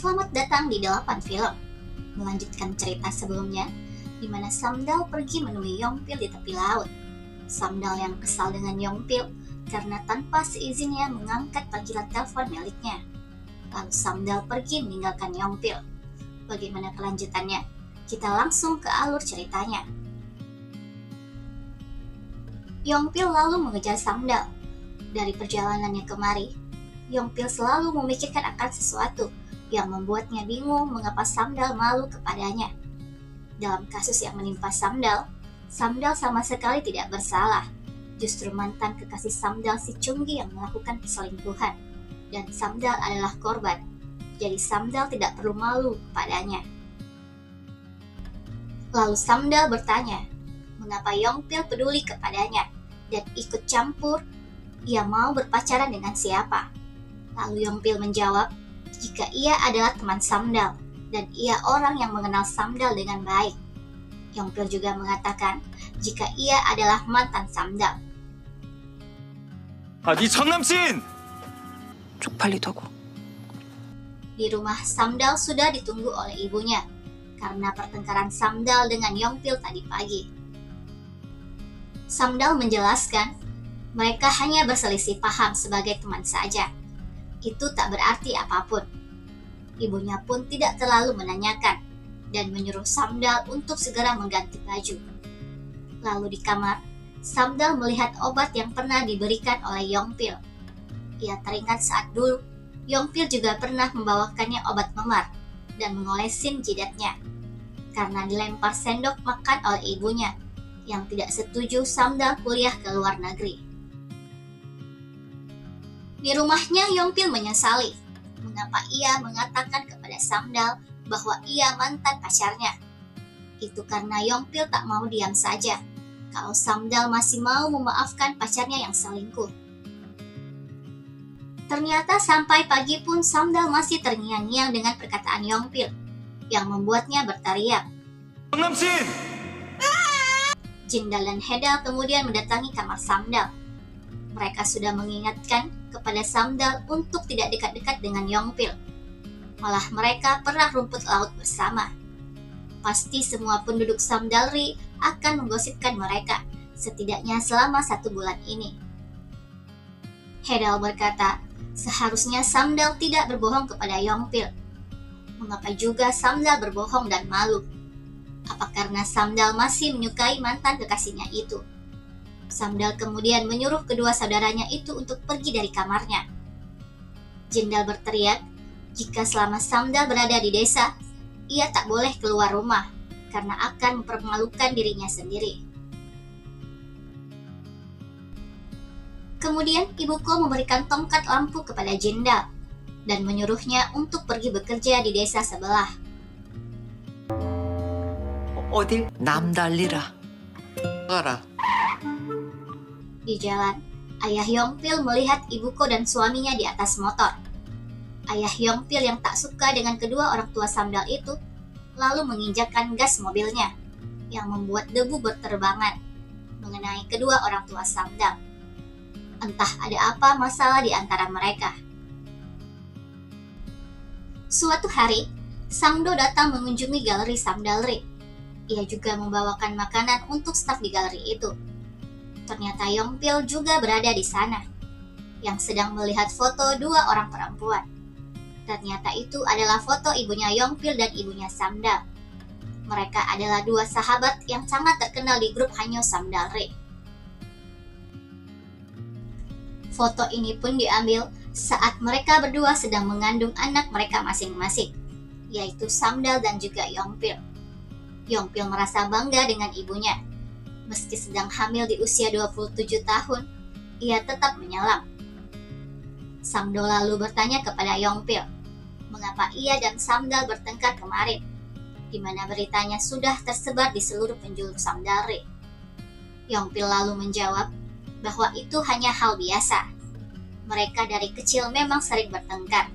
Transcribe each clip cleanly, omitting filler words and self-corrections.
Selamat datang di 8 film. Melanjutkan cerita sebelumnya, di mana Samdal pergi menemui Yongpil di tepi laut. Samdal yang kesal dengan Yongpil karena tanpa seizinnya mengangkat panggilan telepon miliknya. Lalu Samdal pergi meninggalkan Yongpil. Bagaimana kelanjutannya? Kita langsung ke alur ceritanya. Yongpil lalu mengejar Samdal. Dari perjalanannya kemari, Yongpil selalu memikirkan akan sesuatu yang membuatnya bingung mengapa Samdal malu kepadanya. Dalam kasus yang menimpa Samdal, Samdal sama sekali tidak bersalah. Justru mantan kekasih Samdal si Chunggi yang melakukan perselingkuhan, dan Samdal adalah korban. Jadi Samdal tidak perlu malu kepadanya. Lalu Samdal bertanya, mengapa Yongpil peduli kepadanya dan ikut campur ia mau berpacaran dengan siapa. Lalu Yongpil menjawab, jika ia adalah teman Samdal dan ia orang yang mengenal Samdal dengan baik. Yongpil juga mengatakan jika ia adalah mantan Samdal. 네 전남친! 쪽팔리다고. Di rumah Samdal sudah ditunggu oleh ibunya karena pertengkaran Samdal dengan Yongpil tadi pagi. Samdal menjelaskan mereka hanya berselisih paham sebagai teman saja. Itu tak berarti apapun. Ibunya pun tidak terlalu menanyakan dan menyuruh Samdal untuk segera mengganti baju. Lalu di kamar, Samdal melihat obat yang pernah diberikan oleh Yongpil. Ia teringat saat dulu Yongpil juga pernah membawakannya obat memar dan mengolesin jidatnya karena dilempar sendok makan oleh ibunya yang tidak setuju Samdal kuliah ke luar negeri. Di rumahnya, Yongpil menyesali mengapa ia mengatakan kepada Samdal bahwa ia mantan pacarnya. Itu karena Yongpil tak mau diam saja kalau Samdal masih mau memaafkan pacarnya yang selingkuh. Ternyata sampai pagi pun Samdal masih terngiang-ngiang dengan perkataan Yongpil yang membuatnya berteriak. 전남친! Jindal dan Hedal kemudian mendatangi kamar Samdal. Mereka sudah mengingatkan kepada Samdal untuk tidak dekat-dekat dengan Yongpil. Malah mereka pernah rumput laut bersama. Pasti semua penduduk Samdalri akan menggosipkan mereka, setidaknya selama 1 bulan ini. Hedal berkata, seharusnya Samdal tidak berbohong kepada Yongpil. Mengapa juga Samdal berbohong dan malu? Apa karena Samdal masih menyukai mantan kekasihnya itu? Samdal kemudian menyuruh kedua saudaranya itu untuk pergi dari kamarnya. Jindal berteriak, jika selama Samdal berada di desa, ia tak boleh keluar rumah karena akan mempermalukan dirinya sendiri. Kemudian ibuku memberikan tongkat lampu kepada Jindal dan menyuruhnya untuk pergi bekerja di desa sebelah. 어딜? 남달리라. 가라. Di jalan, ayah Yongpil melihat ibuku dan suaminya di atas motor. Ayah Yongpil yang tak suka dengan kedua orang tua Samdal itu lalu menginjakkan gas mobilnya yang membuat debu berterbangan mengenai kedua orang tua Samdal. Entah ada apa masalah di antara mereka. Suatu hari, Samdo datang mengunjungi galeri Samdalri. Ia juga membawakan makanan untuk staf di galeri itu. Ternyata Yongpil juga berada di sana, yang sedang melihat foto 2 orang perempuan. Ternyata itu adalah foto ibunya Yongpil dan ibunya Samdal. Mereka adalah 2 sahabat yang sangat terkenal di grup Hanyo Samdalri. Foto ini pun diambil saat mereka berdua sedang mengandung anak mereka masing-masing, yaitu Samdal dan juga Yongpil. Yongpil merasa bangga dengan ibunya. Meski sedang hamil di usia 27 tahun, ia tetap menyelam. Samdo lalu bertanya kepada Yongpil, mengapa ia dan Samdal bertengkar kemarin, di mana beritanya sudah tersebar di seluruh penjuru Samdalri. Yongpil lalu menjawab bahwa itu hanya hal biasa. Mereka dari kecil memang sering bertengkar.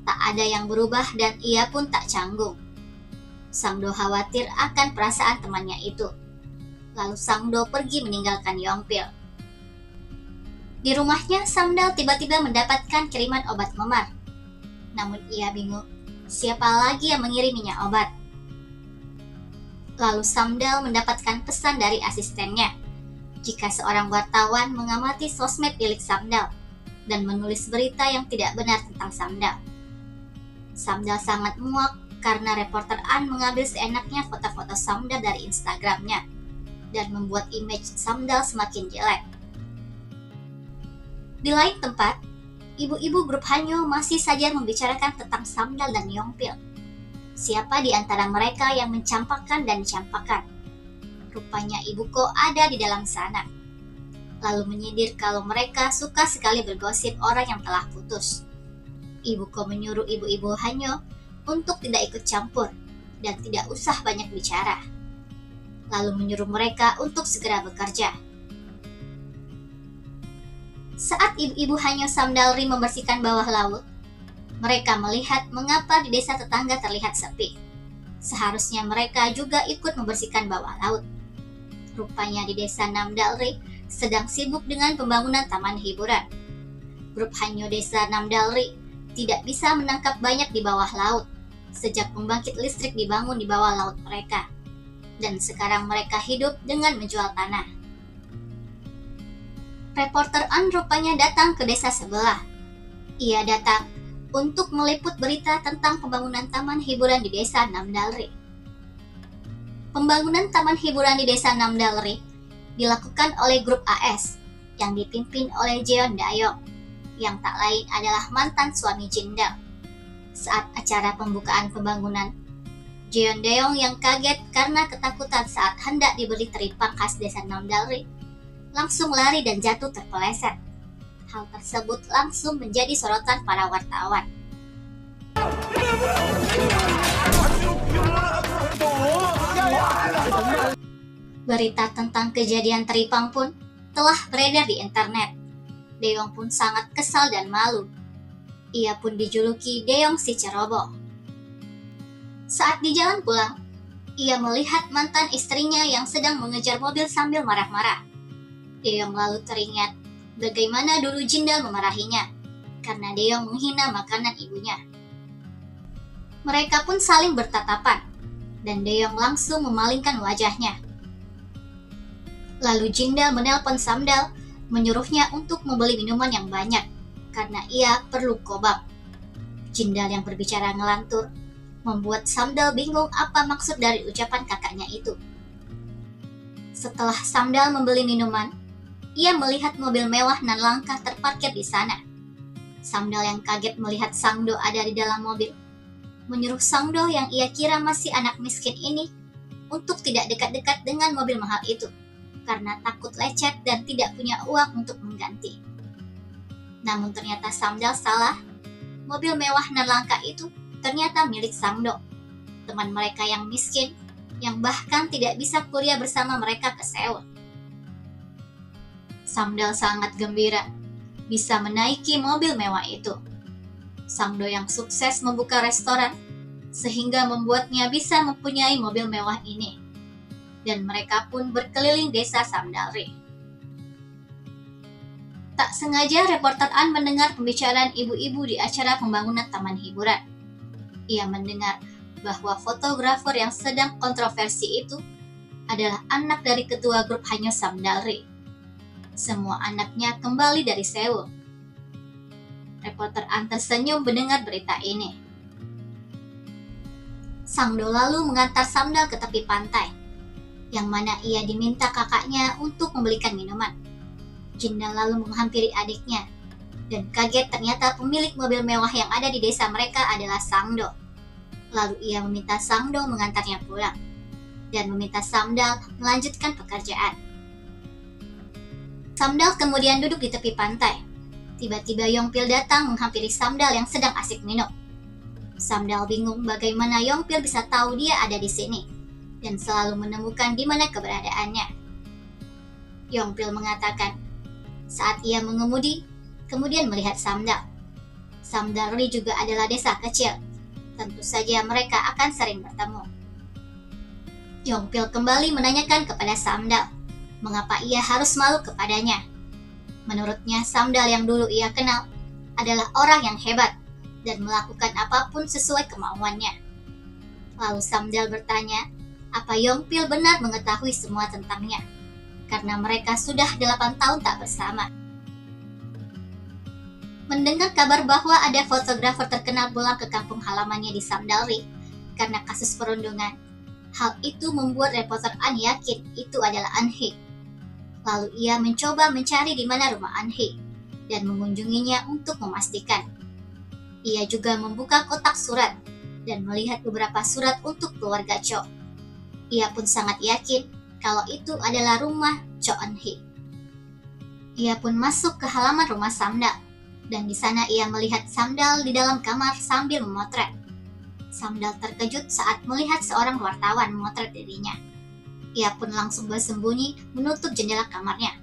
Tak ada yang berubah dan ia pun tak canggung. Samdo khawatir akan perasaan temannya itu. Lalu Samdo pergi meninggalkan Yongpil. Di rumahnya, Samdal tiba-tiba mendapatkan kiriman obat memar. Namun ia bingung, siapa lagi yang mengiriminya obat? Lalu Samdal mendapatkan pesan dari asistennya jika seorang wartawan mengamati sosmed milik Samdal dan menulis berita yang tidak benar tentang Samdal. Samdal sangat muak karena reporter An mengambil seenaknya foto-foto Samdal dari Instagramnya dan membuat image Samdal semakin jelek. Di lain tempat, ibu-ibu grup Hanyo masih saja membicarakan tentang Samdal dan Yongpil. Siapa di antara mereka yang mencampakkan dan dicampakkan? Rupanya Ibu Ko ada di dalam sana. Lalu menyindir kalau mereka suka sekali bergosip orang yang telah putus. Ibu Ko menyuruh ibu-ibu Hanyo untuk tidak ikut campur dan tidak usah banyak bicara. Lalu menyuruh mereka untuk segera bekerja. Saat ibu-ibu Hanyo Samdalri membersihkan bawah laut, mereka melihat mengapa di desa tetangga terlihat sepi. Seharusnya mereka juga ikut membersihkan bawah laut. Rupanya di desa Namdalri sedang sibuk dengan pembangunan taman hiburan. Grup Hanyo desa Namdalri tidak bisa menangkap banyak di bawah laut sejak pembangkit listrik dibangun di bawah laut mereka. Dan sekarang mereka hidup dengan menjual tanah. Reporter An rupanya datang ke desa sebelah. Ia datang untuk meliput berita tentang pembangunan taman hiburan di desa Namdalri. Pembangunan taman hiburan di desa Namdalri dilakukan oleh grup AS yang dipimpin oleh Jeon Dayong, yang tak lain adalah mantan suami Jindal. Saat acara pembukaan pembangunan, Jeon Dayong yang kaget karena ketakutan saat hendak diberi teripang khas desa Namdalri, langsung lari dan jatuh terpeleset. Hal tersebut langsung menjadi sorotan para wartawan. Berita tentang kejadian teripang pun telah beredar di internet. Deong pun sangat kesal dan malu. Ia pun dijuluki Deong si ceroboh. Saat di jalan pulang, ia melihat mantan istrinya yang sedang mengejar mobil sambil marah-marah. Deong lalu teringat bagaimana dulu Jindal memarahinya karena Deong menghina makanan ibunya. Mereka pun saling bertatapan dan Deong langsung memalingkan wajahnya. Lalu Jindal menelpon Samdal menyuruhnya untuk membeli minuman yang banyak karena ia perlu kobam. Jindal yang berbicara ngelantur membuat Samdal bingung apa maksud dari ucapan kakaknya itu. Setelah Samdal membeli minuman, ia melihat mobil mewah nan langka terparkir di sana. Samdal yang kaget melihat Sangdo ada di dalam mobil, menyuruh Sangdo yang ia kira masih anak miskin ini untuk tidak dekat-dekat dengan mobil mahal itu, karena takut lecet dan tidak punya uang untuk mengganti. Namun ternyata Samdal salah. Mobil mewah nan langka itu ternyata milik Sangdo, teman mereka yang miskin, yang bahkan tidak bisa kuliah bersama mereka ke Seoul. Samdal sangat gembira bisa menaiki mobil mewah itu. Sangdo yang sukses membuka restoran sehingga membuatnya bisa mempunyai mobil mewah ini. Dan mereka pun berkeliling desa Samdalri. Tak sengaja reporter An mendengar pembicaraan ibu-ibu di acara pembangunan taman hiburan. Ia mendengar bahwa fotografer yang sedang kontroversi itu adalah anak dari ketua grup Hanyo Samdalri. Semua anaknya kembali dari Seoul. Reporter An tersenyum mendengar berita ini. Sangdo lalu mengantar Samdal ke tepi pantai, yang mana ia diminta kakaknya untuk membelikan minuman. Jindal lalu menghampiri adiknya, dan kaget ternyata pemilik mobil mewah yang ada di desa mereka adalah Sangdo. Lalu ia meminta Sangdo mengantarnya pulang, dan meminta Samdal melanjutkan pekerjaan. Samdal kemudian duduk di tepi pantai. Tiba-tiba Yongpil datang menghampiri Samdal yang sedang asik minum. Samdal bingung bagaimana Yongpil bisa tahu dia ada di sini dan selalu menemukan di mana keberadaannya. Yongpil mengatakan saat ia mengemudi, kemudian melihat Samdal. Samdalri juga adalah desa kecil. Tentu saja mereka akan sering bertemu. Yongpil kembali menanyakan kepada Samdal mengapa ia harus malu kepadanya. Menurutnya Samdal yang dulu ia kenal adalah orang yang hebat, dan melakukan apapun sesuai kemauannya. Lalu Samdal bertanya, apa Yongpil benar mengetahui semua tentangnya, karena mereka sudah 8 tahun tak bersama. Mendengar kabar bahwa ada fotografer terkenal pulang ke kampung halamannya di Samdalri karena kasus perundungan, hal itu membuat reporter An yakin itu adalah An-hee. Lalu ia mencoba mencari di mana rumah An-hee dan mengunjunginya untuk memastikan. Ia juga membuka kotak surat dan melihat beberapa surat untuk keluarga Cho. Ia pun sangat yakin kalau itu adalah rumah Cho Eun-hee. Ia pun masuk ke halaman rumah Samdal, dan di sana ia melihat Samdal di dalam kamar sambil memotret. Samdal terkejut saat melihat seorang wartawan memotret dirinya. Ia pun langsung bersembunyi menutup jendela kamarnya.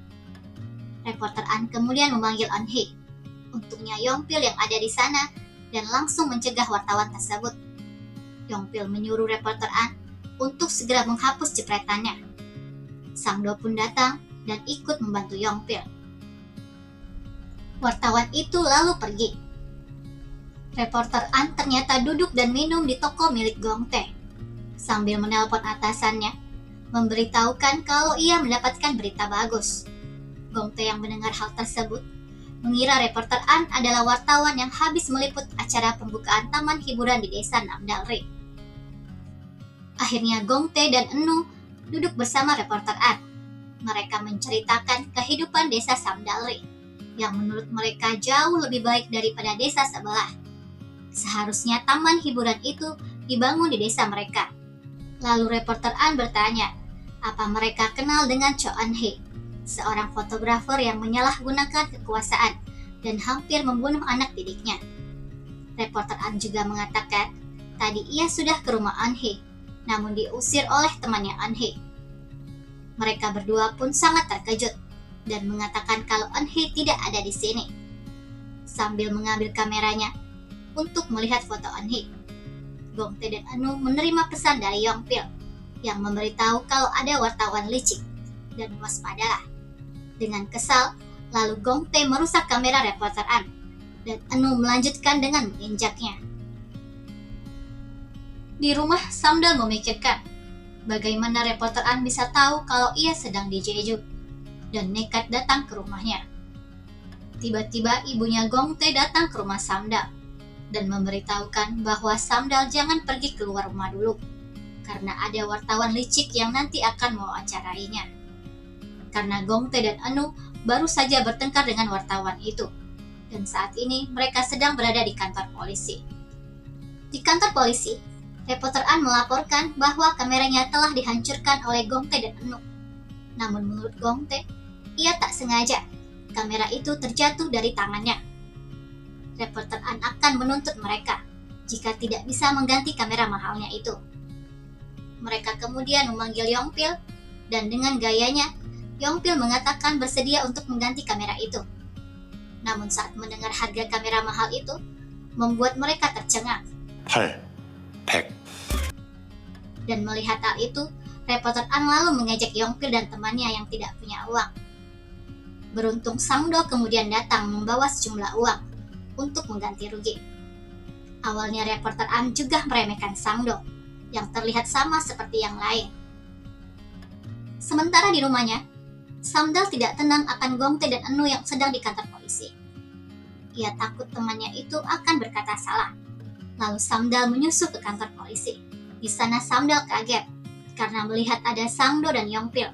Reporter An kemudian memanggil Eun-hee. Untungnya Yongpil yang ada di sana dan langsung mencegah wartawan tersebut. Yongpil menyuruh reporter An untuk segera menghapus jepretannya. Sang-do pun datang dan ikut membantu Yongpil. Wartawan itu lalu pergi. Reporter An ternyata duduk dan minum di toko milik Gong Tae sambil menelpon atasannya, memberitahukan kalau ia mendapatkan berita bagus. Gong Tae yang mendengar hal tersebut mengira reporter An adalah wartawan yang habis meliput acara pembukaan taman hiburan di desa Namdalri. Akhirnya Gong Tae dan Enu duduk bersama reporter An. Mereka menceritakan kehidupan desa Samdalri yang menurut mereka jauh lebih baik daripada desa sebelah. Seharusnya taman hiburan itu dibangun di desa mereka. Lalu reporter An bertanya, apa mereka kenal dengan Cho Eun-hee, seorang fotografer yang menyalahgunakan kekuasaan dan hampir membunuh anak didiknya. Reporter An juga mengatakan, tadi ia sudah ke rumah Eun-hee, namun diusir oleh temannya Eun-hee. Mereka berdua pun sangat terkejut dan mengatakan kalau Eun-hee tidak ada di sini. Sambil mengambil kameranya untuk melihat foto Eun-hee, Gong Tae dan Enu menerima pesan dari Yongpil yang memberitahu kalau ada wartawan licik dan waspadalah. Dengan kesal, lalu Gong Tae merusak kamera reporter An dan Enu melanjutkan dengan menginjaknya. Di rumah, Samdal memikirkan bagaimana reporter An bisa tahu kalau ia sedang di Jeju dan nekat datang ke rumahnya. Tiba-tiba ibunya Gong Tae datang ke rumah Samdal dan memberitahukan bahwa Samdal jangan pergi keluar rumah dulu karena ada wartawan licik yang nanti akan mewawancarainya. Karena Gong Tae dan Enu baru saja bertengkar dengan wartawan itu, dan saat ini mereka sedang berada di kantor polisi. Di kantor polisi, reporter An melaporkan bahwa kameranya telah dihancurkan oleh Gong Tae dan Enu. Namun menurut Gong Tae, ia tak sengaja. Kamera itu terjatuh dari tangannya. Reporter An akan menuntut mereka jika tidak bisa mengganti kamera mahalnya itu. Mereka kemudian memanggil Yongpil dan dengan gayanya, Yongpil mengatakan bersedia untuk mengganti kamera itu. Namun saat mendengar harga kamera mahal itu, membuat mereka tercengang. 8, 100. Dan melihat hal itu, reporter An lalu mengejek Yongpil dan temannya yang tidak punya uang. Beruntung Sang-do kemudian datang membawa sejumlah uang untuk mengganti rugi. Awalnya reporter An juga meremehkan Sang-do yang terlihat sama seperti yang lain. Sementara di rumahnya, Samdal tidak tenang akan Gong Tae dan Enu yang sedang di kantor polisi. Ia takut temannya itu akan berkata salah. Lalu Samdal menyusul ke kantor polisi. Di sana Samdal kaget karena melihat ada Sang-do dan Yongpil.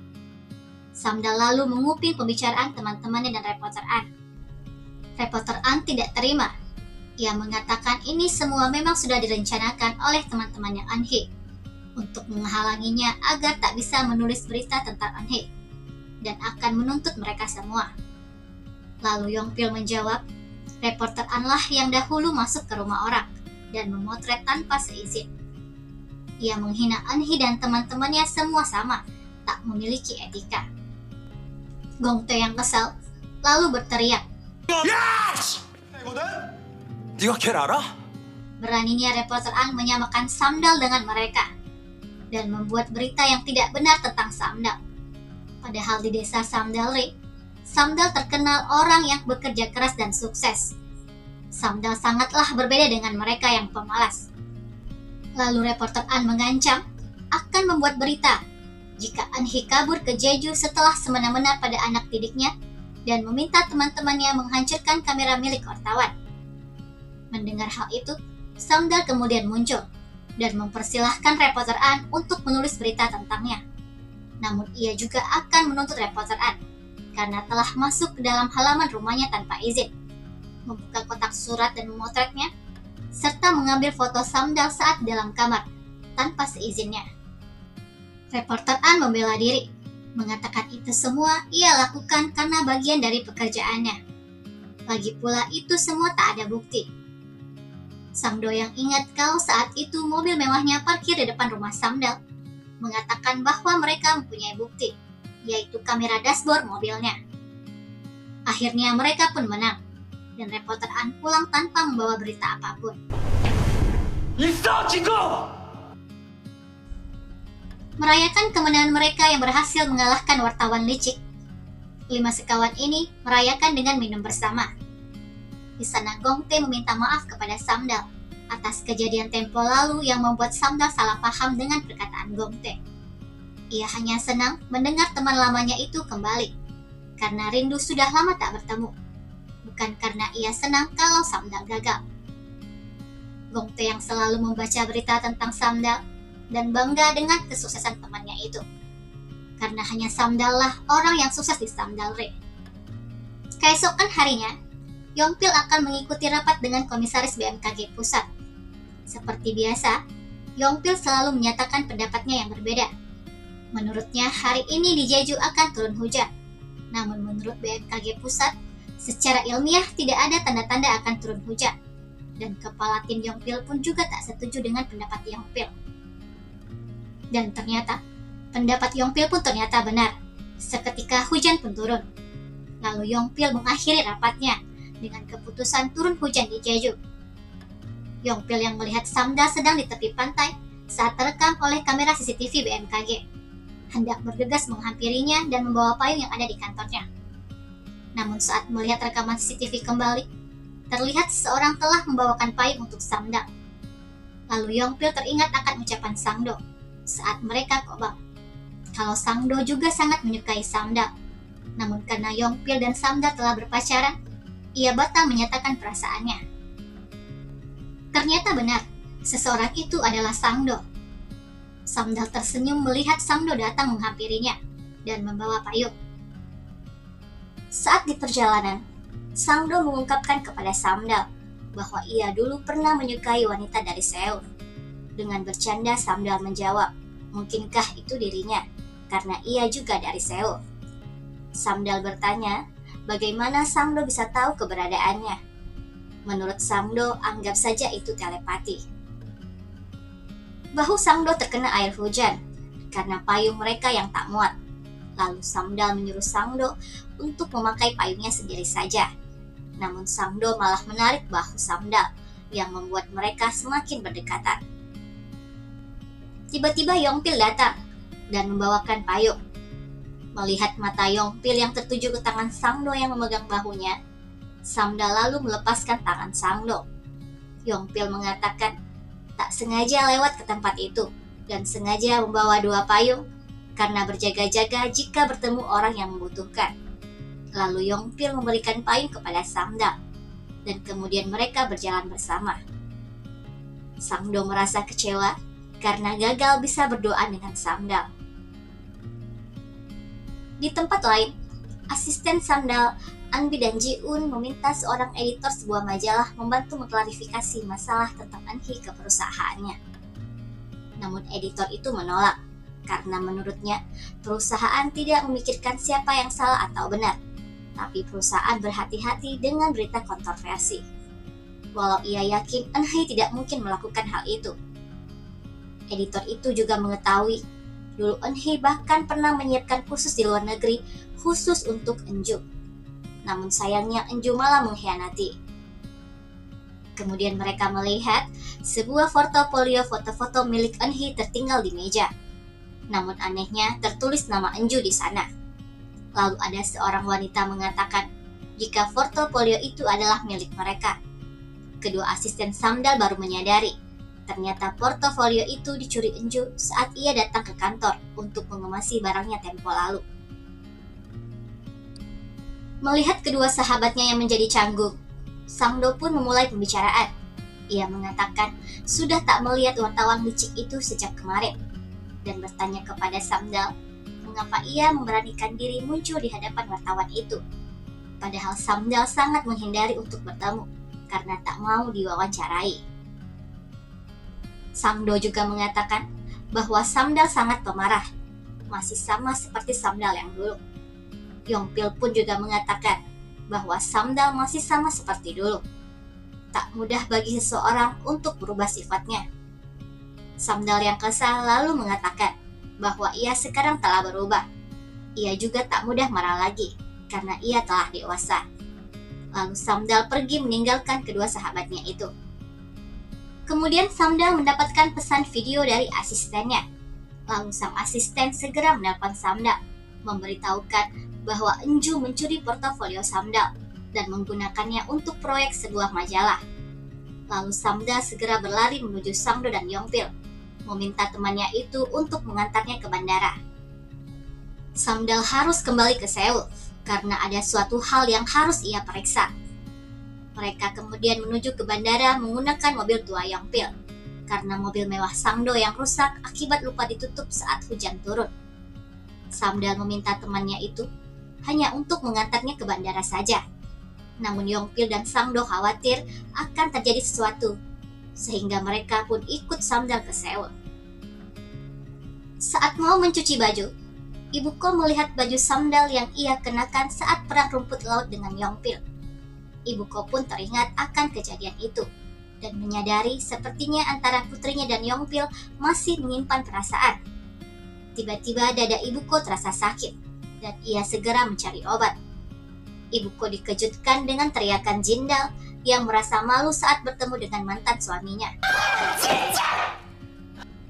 Samdal lalu menguping pembicaraan teman-temannya dan reporter An. Reporter An tidak terima. Ia mengatakan ini semua memang sudah direncanakan oleh teman-temannya Eun-hee untuk menghalanginya agar tak bisa menulis berita tentang Eun-hee dan akan menuntut mereka semua. Lalu Yongpil menjawab, reporter An lah yang dahulu masuk ke rumah orang dan memotret tanpa seizin. Ia menghina Eun-hee dan teman-temannya semua sama, tak memiliki etika. Gong Tae yang kesal lalu berteriak, Yes! 네가 걔를 알아? beraninya reporter An menyamakan Samdal dengan mereka dan membuat berita yang tidak benar tentang Samdal. Padahal di desa Samdalri, Samdal terkenal orang yang bekerja keras dan sukses. Samdal sangatlah berbeda dengan mereka yang pemalas. Lalu reporter An mengancam akan membuat berita jika Eunhee kabur ke Jeju setelah semena-mena pada anak didiknya dan meminta teman-temannya menghancurkan kamera milik wartawan. Mendengar hal itu, Samdal kemudian muncul dan mempersilahkan reporter An untuk menulis berita tentangnya. Namun ia juga akan menuntut reporter An karena telah masuk ke dalam halaman rumahnya tanpa izin, membuka kotak surat dan memotretnya, serta mengambil foto Samdal saat dalam kamar tanpa seizinnya. Reporter An membela diri, mengatakan itu semua ia lakukan karena bagian dari pekerjaannya. Lagi pula itu semua tak ada bukti. Sang-do yang ingat kalau saat itu mobil mewahnya parkir di depan rumah Samdal, mengatakan bahwa mereka mempunyai bukti, yaitu kamera dashboard mobilnya. Akhirnya mereka pun menang, dan reporter An pulang tanpa membawa berita apapun. Merayakan kemenangan mereka yang berhasil mengalahkan wartawan licik, 5 sekawan ini merayakan dengan minum bersama. Di sana Gongtae meminta maaf kepada Samdal atas kejadian tempo lalu yang membuat Samdal salah paham dengan perkataan Gongtae. Ia hanya senang mendengar teman lamanya itu kembali, karena rindu sudah lama tak bertemu, bukan karena ia senang kalau Samdal gagal. Gongtae yang selalu membaca berita tentang Samdal dan bangga dengan kesuksesan temannya itu, karena hanya Samdal lah orang yang sukses di Samdalri. Keesokan harinya, Yongpil akan mengikuti rapat dengan komisaris BMKG pusat. Seperti biasa, Yongpil selalu menyatakan pendapatnya yang berbeda. Menurutnya hari ini di Jeju akan turun hujan. Namun menurut BMKG pusat, secara ilmiah tidak ada tanda-tanda akan turun hujan. Dan kepala tim Yongpil pun juga tak setuju dengan pendapat Yongpil. Dan ternyata, pendapat Yongpil pun ternyata benar. Seketika hujan pun turun. Lalu Yongpil mengakhiri rapatnya dengan keputusan turun hujan di Jeju. Yongpil yang melihat Samdal sedang di tepi pantai saat terekam oleh kamera CCTV BMKG, hendak bergegas menghampirinya dan membawa payung yang ada di kantornya. Namun saat melihat rekaman CCTV kembali, terlihat seseorang telah membawakan payung untuk Samdal. Lalu Yongpil teringat akan ucapan Sang-do saat mereka kobam, kalau Sang-do juga sangat menyukai Samdal. Namun karena Yongpil dan Samdal telah berpacaran, ia batal menyatakan perasaannya. Ternyata benar, seseorang itu adalah Sang-do. Samdal tersenyum melihat Sang-do datang menghampirinya dan membawa payung. Saat di perjalanan, Sang-do mengungkapkan kepada Samdal bahwa ia dulu pernah menyukai wanita dari Seoul. Dengan bercanda Samdal menjawab, mungkinkah itu dirinya, karena ia juga dari Seoul. Samdal bertanya, bagaimana Sang-do bisa tahu keberadaannya? Menurut Sang-do, anggap saja itu telepati. Bahu Sang-do terkena air hujan, karena payung mereka yang tak muat. Lalu Samdal menyuruh Sang-do untuk memakai payungnya sendiri saja. Namun Sang-do malah menarik bahu Samdal, yang membuat mereka semakin berdekatan. Tiba-tiba Yongpil datang dan membawakan payung. Melihat mata Yongpil yang tertuju ke tangan Sang-do yang memegang bahunya, Samdal lalu melepaskan tangan Sang-do. Yongpil mengatakan tak sengaja lewat ke tempat itu dan sengaja membawa 2 payung karena berjaga-jaga jika bertemu orang yang membutuhkan. Lalu Yongpil memberikan payung kepada Samdal dan kemudian mereka berjalan bersama. Sang-do merasa kecewa karena gagal bisa berdoa dengan Samdal. Di tempat lain, asisten Samdal, Anbi dan Ji-un meminta seorang editor sebuah majalah membantu mengklarifikasi masalah tentang Eunhee ke perusahaannya. Namun editor itu menolak, karena menurutnya perusahaan tidak memikirkan siapa yang salah atau benar, tapi perusahaan berhati-hati dengan berita kontroversi. Walau ia yakin Eunhee tidak mungkin melakukan hal itu. Editor itu juga mengetahui dulu Eunhee bahkan pernah menyiapkan kursus di luar negeri khusus untuk Eunju. Namun sayangnya Eunju malah mengkhianati. Kemudian mereka melihat sebuah portofolio foto-foto milik Eunhee tertinggal di meja. Namun anehnya tertulis nama Eunju di sana. Lalu ada seorang wanita mengatakan jika portofolio itu adalah milik mereka. kedua asisten Samdal baru menyadari ternyata portofolio itu dicuri Enju saat ia datang ke kantor untuk mengemasi barangnya tempo lalu. Melihat kedua sahabatnya yang menjadi canggung, Sangdo pun memulai pembicaraan. Ia mengatakan sudah tak melihat wartawan licik itu sejak kemarin dan bertanya kepada Samdal mengapa ia memberanikan diri muncul di hadapan wartawan itu. Padahal Samdal sangat menghindari untuk bertemu karena tak mau diwawancarai. Sangdo juga mengatakan bahwa Samdal sangat pemarah, masih sama seperti Samdal yang dulu. Yongpil pun juga mengatakan bahwa Samdal masih sama seperti dulu. Tak mudah bagi seseorang untuk berubah sifatnya. Samdal yang kesal lalu mengatakan bahwa ia sekarang telah berubah. Ia juga tak mudah marah lagi karena ia telah dewasa. Lalu Samdal pergi meninggalkan kedua sahabatnya itu. Kemudian Samdal mendapatkan pesan video dari asistennya. Lalu sang asisten segera menelpon Samdal, memberitahukan bahwa Enju mencuri portofolio Samdal dan menggunakannya untuk proyek sebuah majalah. Lalu Samdal segera berlari menuju Sangdo dan Yongpil, meminta temannya itu untuk mengantarnya ke bandara. Samdal harus kembali ke Seoul karena ada suatu hal yang harus ia periksa. Mereka kemudian menuju ke bandara menggunakan mobil tua Yongpil karena mobil mewah Sangdo yang rusak akibat lupa ditutup saat hujan turun. Samdal meminta temannya itu hanya untuk mengantarnya ke bandara saja. Namun Yongpil dan Sangdo khawatir akan terjadi sesuatu, sehingga mereka pun ikut Samdal ke Seoul. Saat mau mencuci baju, Ibuko melihat baju Samdal yang ia kenakan saat perang rumput laut dengan Yongpil. Ibuko pun teringat akan kejadian itu dan menyadari sepertinya antara putrinya dan Yongpil masih menyimpan perasaan. Tiba-tiba dada Ibuko terasa sakit dan ia segera mencari obat. Ibuko dikejutkan dengan teriakan Jindal yang merasa malu saat bertemu dengan mantan suaminya,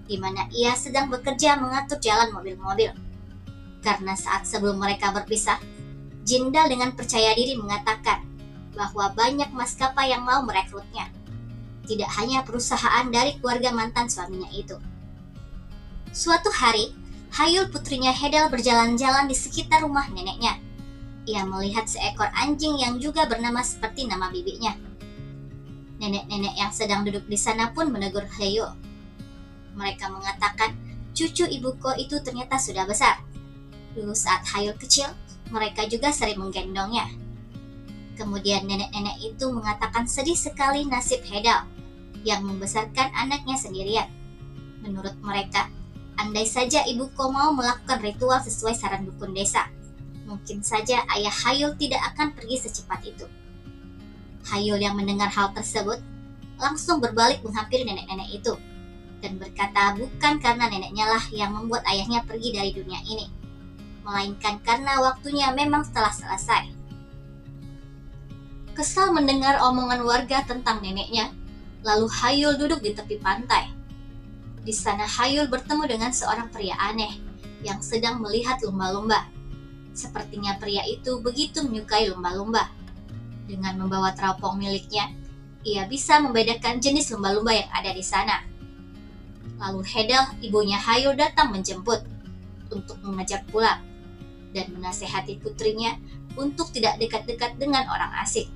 di mana ia sedang bekerja mengatur jalan mobil-mobil. Karena saat sebelum mereka berpisah, Jindal dengan percaya diri mengatakan bahwa banyak maskapai yang mau merekrutnya, tidak hanya perusahaan dari keluarga mantan suaminya itu. Suatu hari, Hayul putrinya Hedel berjalan-jalan di sekitar rumah neneknya. Ia melihat seekor anjing yang juga bernama seperti nama bibinya. Nenek-nenek yang sedang duduk di sana pun menegur Hayul. Mereka mengatakan cucu Ibuko itu ternyata sudah besar. Dulu saat Hayul kecil, mereka juga sering menggendongnya. Kemudian nenek-nenek itu mengatakan sedih sekali nasib Hedel yang membesarkan anaknya sendirian. Menurut mereka, andai saja Ibuko mau melakukan ritual sesuai saran dukun desa, mungkin saja ayah Hayul tidak akan pergi secepat itu. Hayul yang mendengar hal tersebut langsung berbalik menghampiri nenek-nenek itu dan berkata bukan karena neneknya lah yang membuat ayahnya pergi dari dunia ini, melainkan karena waktunya memang telah selesai. Kesal mendengar omongan warga tentang neneknya, lalu Hayul duduk di tepi pantai. Di sana Hayul bertemu dengan seorang pria aneh yang sedang melihat lumba-lumba. Sepertinya pria itu begitu menyukai lumba-lumba. Dengan membawa teropong miliknya, ia bisa membedakan jenis lumba-lumba yang ada di sana. Lalu Hedel, ibunya Hayul datang menjemput untuk mengajak pulang dan menasehati putrinya untuk tidak dekat-dekat dengan orang asing.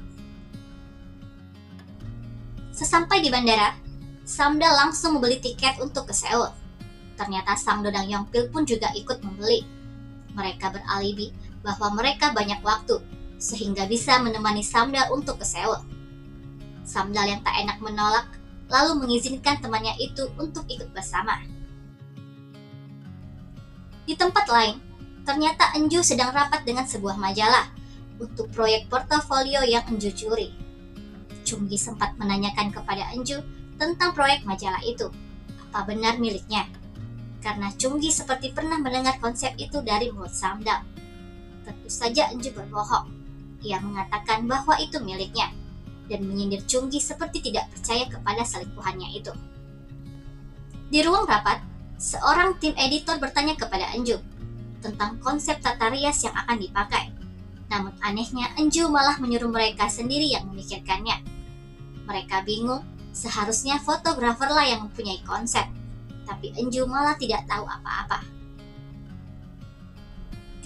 Sesampai di bandara, Samdal langsung membeli tiket untuk ke Seoul. Ternyata Sangdo dan Yongpil pun juga ikut membeli. Mereka beralibi bahwa mereka banyak waktu, sehingga bisa menemani Samdal untuk ke Seoul. Samdal yang tak enak menolak, lalu mengizinkan temannya itu untuk ikut bersama. Di tempat lain, ternyata Enju sedang rapat dengan sebuah majalah untuk proyek portofolio yang Enju curi. Chunggi sempat menanyakan kepada Enju tentang proyek majalah itu, apa benar miliknya? Karena Chunggi seperti pernah mendengar konsep itu dari mulut Samdal. Tentu saja Enju berbohong. Ia mengatakan bahwa itu miliknya dan menyindir Chunggi seperti tidak percaya kepada selingkuhannya itu. Di ruang rapat, seorang tim editor bertanya kepada Enju tentang konsep tata rias yang akan dipakai. Namun anehnya Enju malah menyuruh mereka sendiri yang memikirkannya. Mereka bingung, seharusnya fotograferlah yang mempunyai konsep, tapi Enju malah tidak tahu apa-apa.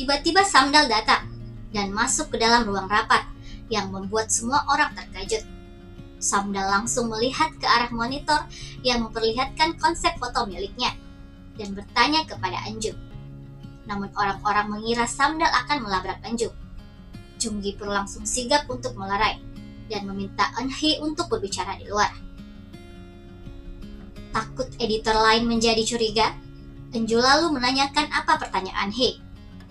Tiba-tiba Samdal datang dan masuk ke dalam ruang rapat yang membuat semua orang terkejut. Samdal langsung melihat ke arah monitor yang memperlihatkan konsep foto miliknya dan bertanya kepada Enju. Namun orang-orang mengira Samdal akan melabrak Enju. Junggi Pur langsung sigap untuk melerai dan meminta Eunhee untuk berbicara di luar. Takut editor lain menjadi curiga, Enju lalu menanyakan apa pertanyaan Hee.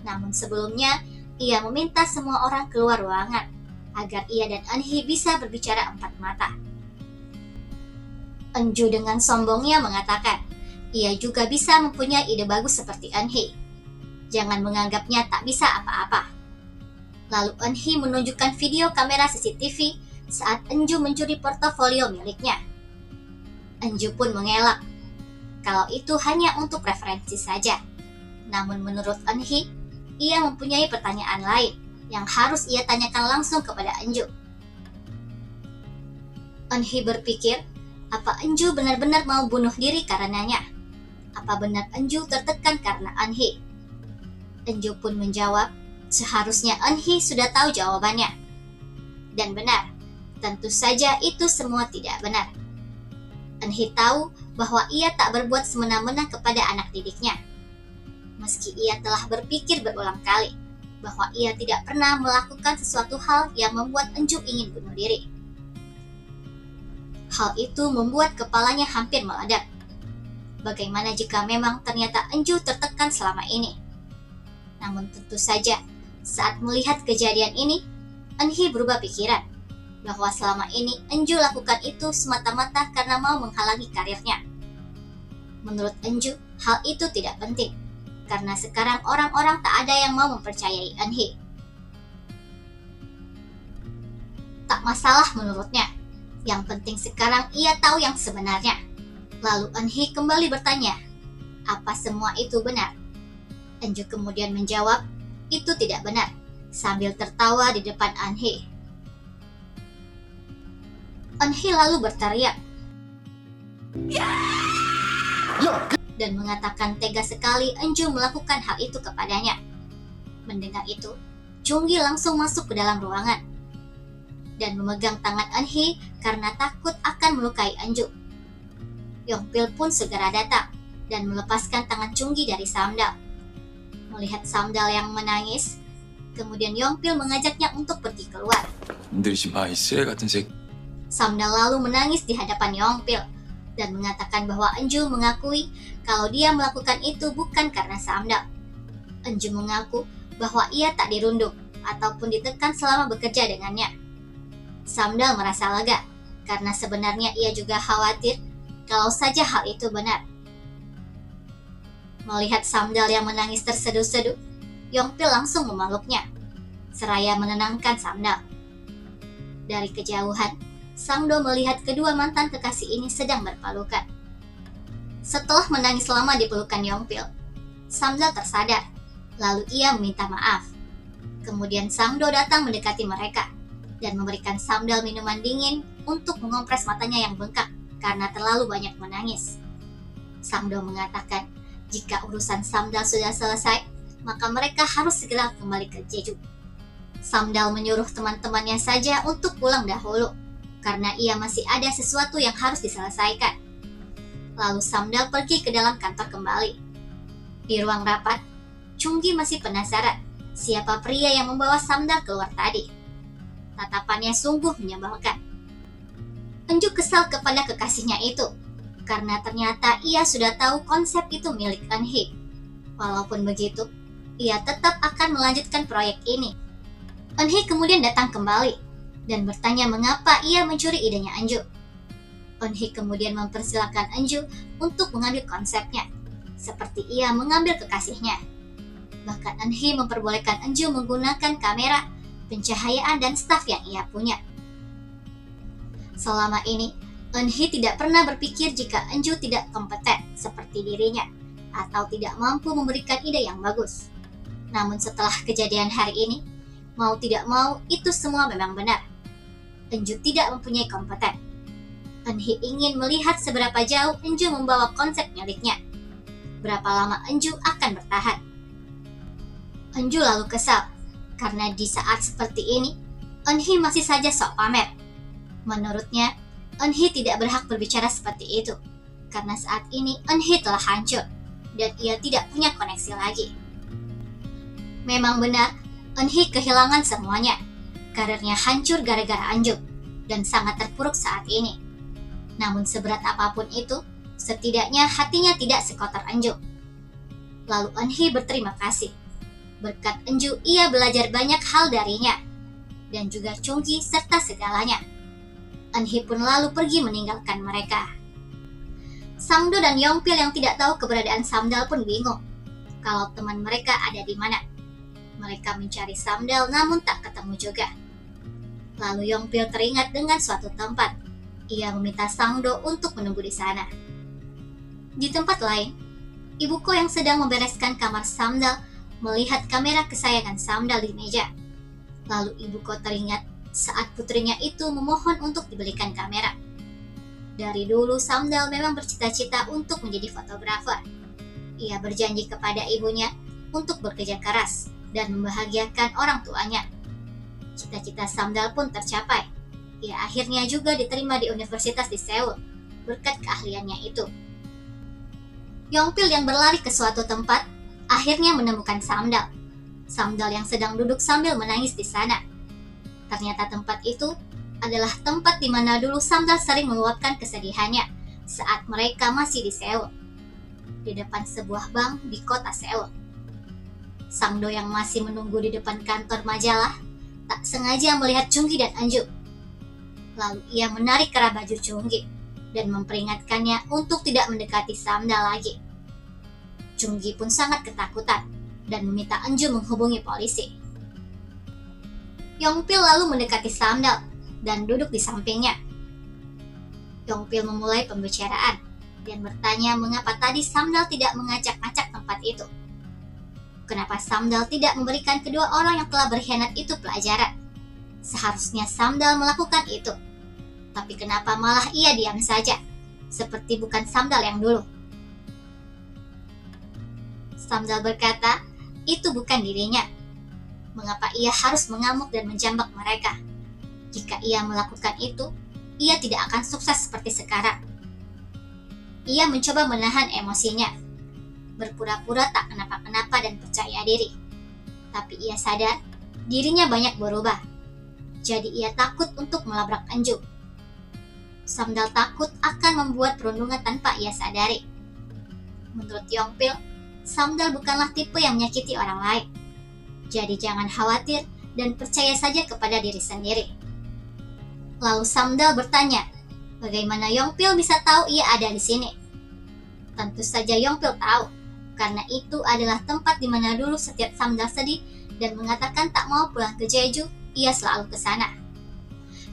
Namun sebelumnya, ia meminta semua orang keluar ruangan agar ia dan Eunhee bisa berbicara empat mata. Enju dengan sombongnya mengatakan, ia juga bisa mempunyai ide bagus seperti Eunhee. Jangan menganggapnya tak bisa apa-apa. Lalu Eunhee menunjukkan video kamera CCTV saat Enju mencuri portofolio miliknya. Enju pun mengelak, kalau itu hanya untuk referensi saja. Namun menurut Eunhee, ia mempunyai pertanyaan lain yang harus ia tanyakan langsung kepada Enju. Eunhee berpikir, apa Enju benar-benar mau bunuh diri karenanya? Apa benar Enju tertekan karena Eunhee? Enju pun menjawab, seharusnya Eunhee sudah tahu jawabannya. Dan benar, tentu saja itu semua tidak benar. Eunhee tahu bahwa ia tak berbuat semena-mena kepada anak didiknya. Meski ia telah berpikir berulang kali bahwa ia tidak pernah melakukan sesuatu hal yang membuat Enju ingin bunuh diri. Hal itu membuat kepalanya hampir meledak. Bagaimana jika memang ternyata Enju tertekan selama ini? Namun tentu saja, saat melihat kejadian ini, Eunhee berubah pikiran bahwa selama ini Enju lakukan itu semata-mata karena mau menghalangi karirnya. Menurut Enju, hal itu tidak penting, karena sekarang orang-orang tak ada yang mau mempercayai Eunhee. Tak masalah menurutnya, yang penting sekarang ia tahu yang sebenarnya. Lalu Eunhee kembali bertanya, apa semua itu benar? Enju kemudian menjawab, itu tidak benar, sambil tertawa di depan Eunhee. Eunhee lalu berteriak dan mengatakan tega sekali Enju melakukan hal itu kepadanya. Mendengar itu, Junggi langsung masuk ke dalam ruangan dan memegang tangan Eunhee karena takut akan melukai Enju. Yongpil pun segera datang dan melepaskan tangan Junggi dari Samdal. Melihat Samdal yang menangis, kemudian Yongpil mengajaknya untuk pergi keluar. 건드리지 마, 이 쓰레 같은 새끼. Samdal lalu menangis di hadapan Yongpil dan mengatakan bahwa Enju mengakui kalau dia melakukan itu bukan karena Samdal. Enju mengaku bahwa ia tak dirundung ataupun ditekan selama bekerja dengannya. Samdal merasa lega karena sebenarnya ia juga khawatir kalau saja hal itu benar. Melihat Samdal yang menangis terseduh-seduh, Yongpil langsung memeluknya, seraya menenangkan Samdal. Dari kejauhan, Sangdo melihat kedua mantan kekasih ini sedang berpelukan. Setelah menangis lama di pelukan Yongpil, Samdal tersadar, lalu ia meminta maaf. Kemudian Sangdo datang mendekati mereka dan memberikan Samdal minuman dingin untuk mengompres matanya yang bengkak karena terlalu banyak menangis. Sangdo mengatakan, jika urusan Samdal sudah selesai, maka mereka harus segera kembali ke Jeju. Samdal menyuruh teman-temannya saja untuk pulang dahulu, karena ia masih ada sesuatu yang harus diselesaikan. Lalu Samdal pergi ke dalam kantor kembali. Di ruang rapat, Junggi masih penasaran siapa pria yang membawa Samdal keluar tadi. Tatapannya sungguh menyebalkan. Enju kesal kepada kekasihnya itu, karena ternyata ia sudah tahu konsep itu milik Eunhee. Walaupun begitu, ia tetap akan melanjutkan proyek ini. Eunhee kemudian datang kembali dan bertanya mengapa ia mencuri idenya Enju. Eunhee kemudian mempersilahkan Enju untuk mengambil konsepnya, seperti ia mengambil kekasihnya. Bahkan Eunhee memperbolehkan Enju menggunakan kamera, pencahayaan, dan staf yang ia punya. Selama ini, Eunhee tidak pernah berpikir jika Enju tidak kompeten seperti dirinya, atau tidak mampu memberikan ide yang bagus. Namun setelah kejadian hari ini, mau tidak mau itu semua memang benar. Enju tidak mempunyai kompeten, Eun-hee ingin melihat seberapa jauh Eun-ju membawa konsep miliknya. Berapa lama Eun-ju akan bertahan. Eun-ju lalu kesal, karena di saat seperti ini, Eun-hee masih saja sok pamer. Menurutnya, Eun-hee tidak berhak berbicara seperti itu, karena saat ini Eun-hee telah hancur, dan ia tidak punya koneksi lagi. Memang benar, Eun-hee kehilangan semuanya. Karirnya hancur gara-gara Eun-ju, dan sangat terpuruk saat ini. Namun seberat apapun itu, setidaknya hatinya tidak sekotor Eun-ju. Lalu Eun-hee berterima kasih. Berkat Eun-ju, ia belajar banyak hal darinya, dan juga Chung-gi serta segalanya. Eun-hee pun lalu pergi meninggalkan mereka. Sang-do dan Yong-pil yang tidak tahu keberadaan Samdal pun bingung kalau teman mereka ada di mana. Mereka mencari Samdal namun tak ketemu juga. Lalu Yong-pil teringat dengan suatu tempat. Ia meminta Sang-do untuk menunggu di sana. Di tempat lain, ibuku yang sedang membereskan kamar Samdal melihat kamera kesayangan Samdal di meja. Lalu ibuku teringat saat putrinya itu memohon untuk dibelikan kamera. Dari dulu Samdal memang bercita-cita untuk menjadi fotografer. Ia berjanji kepada ibunya untuk bekerja keras dan membahagiakan orang tuanya. Cita-cita Samdal pun tercapai. Ia akhirnya juga diterima di universitas di Seoul berkat keahliannya itu. Yong-pil yang berlari ke suatu tempat akhirnya menemukan Samdal. Samdal yang sedang duduk sambil menangis di sana. Ternyata tempat itu adalah tempat di mana dulu Samdal sering meluapkan kesedihannya saat mereka masih di Seoul, di depan sebuah bank di kota Seoul. Sang-do yang masih menunggu di depan kantor majalah tak sengaja melihat Chung-gi dan Eun-ju. Lalu ia menarik kerah baju Chung-gi dan memperingatkannya untuk tidak mendekati Samdal lagi. Chung-gi pun sangat ketakutan dan meminta Eun-ju menghubungi polisi. Yong-pil lalu mendekati Samdal dan duduk di sampingnya. Yong-pil memulai pembicaraan dan bertanya mengapa tadi Samdal tidak mengacak-acak tempat itu. Kenapa Samdal tidak memberikan kedua orang yang telah berkhianat itu pelajaran? Seharusnya Samdal melakukan itu. Tapi kenapa malah ia diam saja, seperti bukan Samdal yang dulu? Samdal berkata, itu bukan dirinya. Mengapa ia harus mengamuk dan menjambak mereka? Jika ia melakukan itu, ia tidak akan sukses seperti sekarang. Ia mencoba menahan emosinya, berpura-pura tak kenapa-kenapa dan percaya diri. Tapi ia sadar, dirinya banyak berubah. Jadi ia takut untuk melabrak Eun-ju. Samdal takut akan membuat perundungan tanpa ia sadari. Menurut Yong-pil, Samdal bukanlah tipe yang menyakiti orang lain. Jadi jangan khawatir dan percaya saja kepada diri sendiri. Lalu Samdal bertanya, bagaimana Yong-pil bisa tahu ia ada di sini? Tentu saja Yong-pil tahu, karena itu adalah tempat di mana dulu setiap Samdal sedih dan mengatakan tak mau pulang ke Jeju, ia selalu ke sana.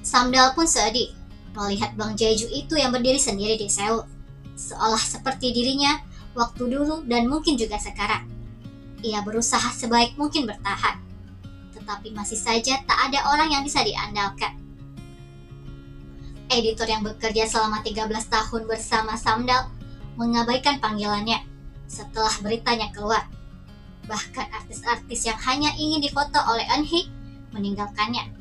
Samdal pun sedih melihat Bang Jeju itu yang berdiri sendiri di Seoul, seolah seperti dirinya waktu dulu dan mungkin juga sekarang. Ia berusaha sebaik mungkin bertahan, tetapi masih saja tak ada orang yang bisa diandalkan. Editor yang bekerja selama 13 tahun bersama Samdal mengabaikan panggilannya setelah beritanya keluar. Bahkan artis-artis yang hanya ingin difoto oleh Eun-hee meninggalkannya.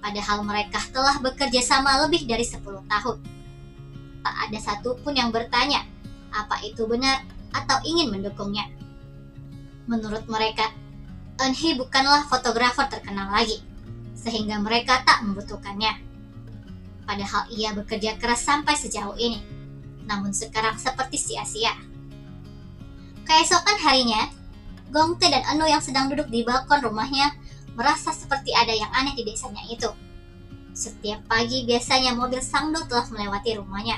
Padahal mereka telah bekerja sama lebih dari 10 tahun. Tak ada satupun yang bertanya apa itu benar atau ingin mendukungnya. Menurut mereka, Eun-hee bukanlah fotografer terkenal lagi, sehingga mereka tak membutuhkannya. Padahal ia bekerja keras sampai sejauh ini, namun sekarang seperti sia-sia. Keesokan harinya, Gong Tae dan Enu yang sedang duduk di balkon rumahnya merasa seperti ada yang aneh di desanya itu. Setiap pagi biasanya mobil Sang-do telah melewati rumahnya.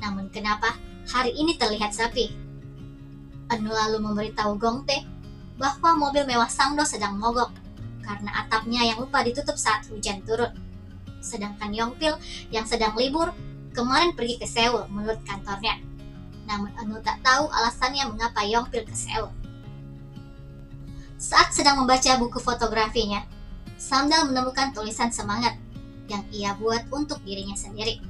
Namun kenapa hari ini terlihat sepi? Enu lalu memberitahu Gong Tae bahwa mobil mewah Sang-do sedang mogok karena atapnya yang lupa ditutup saat hujan turun. Sedangkan Yong-pil yang sedang libur kemarin pergi ke Seoul menurut kantornya. Namun Enu tak tahu alasannya mengapa Yong-pil ke Seoul. Saat sedang membaca buku fotografinya, Samdal menemukan tulisan semangat yang ia buat untuk dirinya sendiri.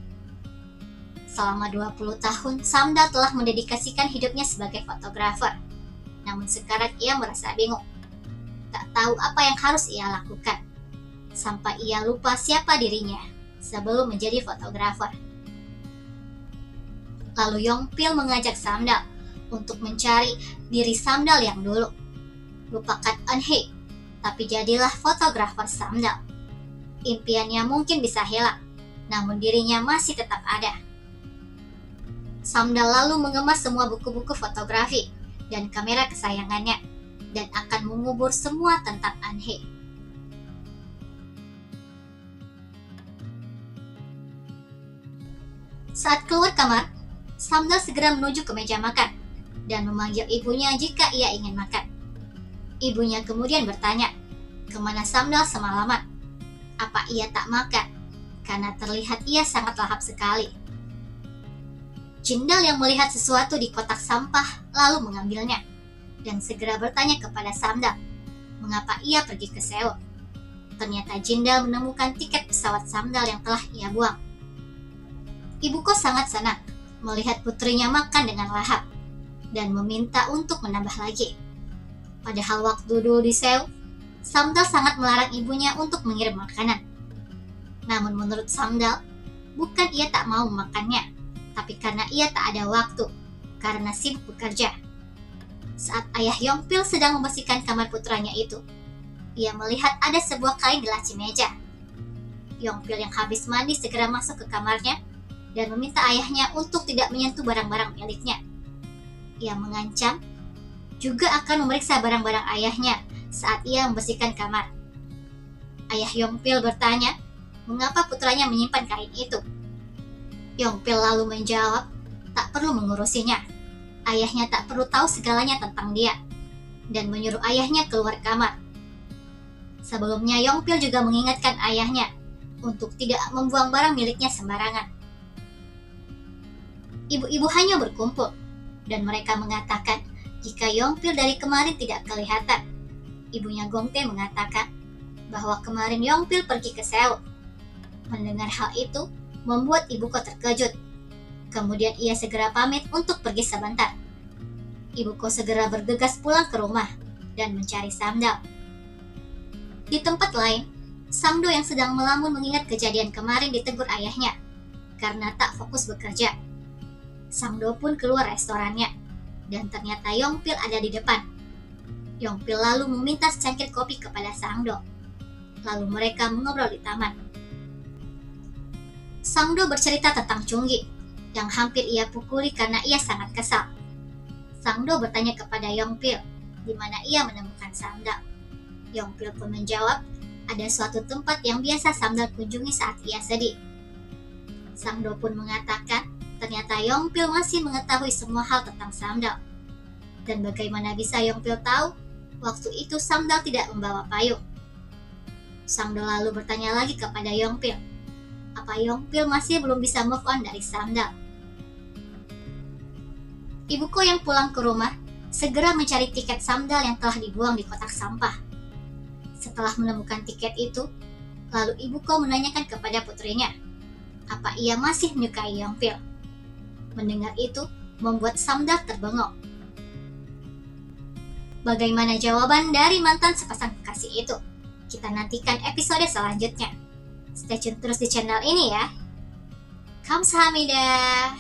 Selama 20 tahun, Samdal telah mendedikasikan hidupnya sebagai fotografer. Namun sekarang ia merasa bingung. Tak tahu apa yang harus ia lakukan. Sampai ia lupa siapa dirinya sebelum menjadi fotografer. Lalu Yongpil mengajak Samdal untuk mencari diri Samdal yang dulu. Lupakan Eunhye, tapi jadilah fotografer Samdal. Impiannya mungkin bisa hilang, namun dirinya masih tetap ada. Samdal lalu mengemas semua buku-buku fotografi dan kamera kesayangannya dan akan mengubur semua tentang Eunhye. Saat keluar kamar, Samdal segera menuju ke meja makan dan memanggil ibunya jika ia ingin makan. Ibunya kemudian bertanya, kemana Samdal semalaman? Apa ia tak makan? Karena terlihat ia sangat lahap sekali. Jindal yang melihat sesuatu di kotak sampah lalu mengambilnya dan segera bertanya kepada Samdal, mengapa ia pergi ke Seoul. Ternyata Jindal menemukan tiket pesawat Samdal yang telah ia buang. Ibu kos sangat senang melihat putrinya makan dengan lahap dan meminta untuk menambah lagi. Padahal waktu dulu di Seoul, Samdal sangat melarang ibunya untuk mengirim makanan. Namun menurut Samdal, bukan ia tak mau makannya, tapi karena ia tak ada waktu, karena sibuk bekerja. Saat ayah Yongpil sedang membersihkan kamar putranya itu, ia melihat ada sebuah kain di laci meja. Yongpil yang habis mandi segera masuk ke kamarnya dan meminta ayahnya untuk tidak menyentuh barang-barang miliknya. Ia mengancam juga akan memeriksa barang-barang ayahnya saat ia membersihkan kamar. Ayah Yongpil bertanya, mengapa putranya menyimpan kain itu? Yongpil lalu menjawab, tak perlu mengurusinya. Ayahnya tak perlu tahu segalanya tentang dia, dan menyuruh ayahnya keluar kamar. Sebelumnya Yongpil juga mengingatkan ayahnya untuk tidak membuang barang miliknya sembarangan. Ibu-ibu hanya berkumpul, dan mereka mengatakan jika Yongpil dari kemarin tidak kelihatan. Ibunya Gongtae mengatakan bahwa kemarin Yongpil pergi ke Seoul. Mendengar hal itu, membuat ibuku terkejut. Kemudian ia segera pamit untuk pergi sebentar. Ibuku segera bergegas pulang ke rumah dan mencari Samdal. Di tempat lain, Samdo yang sedang melamun mengingat kejadian kemarin ditegur ayahnya karena tak fokus bekerja. Samdo pun keluar restorannya dan ternyata Yongpil ada di depan. Yongpil lalu meminta secangkir kopi kepada Samdo. Lalu mereka mengobrol di taman. Samdo bercerita tentang Chunggi yang hampir ia pukuli karena ia sangat kesal. Samdo bertanya kepada Yongpil di mana ia menemukan Samdal. Yongpil pun menjawab, ada suatu tempat yang biasa Samdal kunjungi saat ia sedih. Samdo pun mengatakan, ternyata Yongpil masih mengetahui semua hal tentang Samdal. Dan bagaimana bisa Yongpil tahu, waktu itu Samdal tidak membawa payung. Samdo lalu bertanya lagi kepada Yongpil, apa Yongpil masih belum bisa move on dari Samdal? Ibuku yang pulang ke rumah segera mencari tiket Samdal yang telah dibuang di kotak sampah. Setelah menemukan tiket itu, lalu ibuku menanyakan kepada putrinya, apa ia masih menyukai Yongpil? Mendengar itu, membuat Samdal terbengong. Bagaimana jawaban dari mantan sepasang kekasih itu? Kita nantikan episode selanjutnya. Stay tune terus di channel ini ya. Kamsahamnida.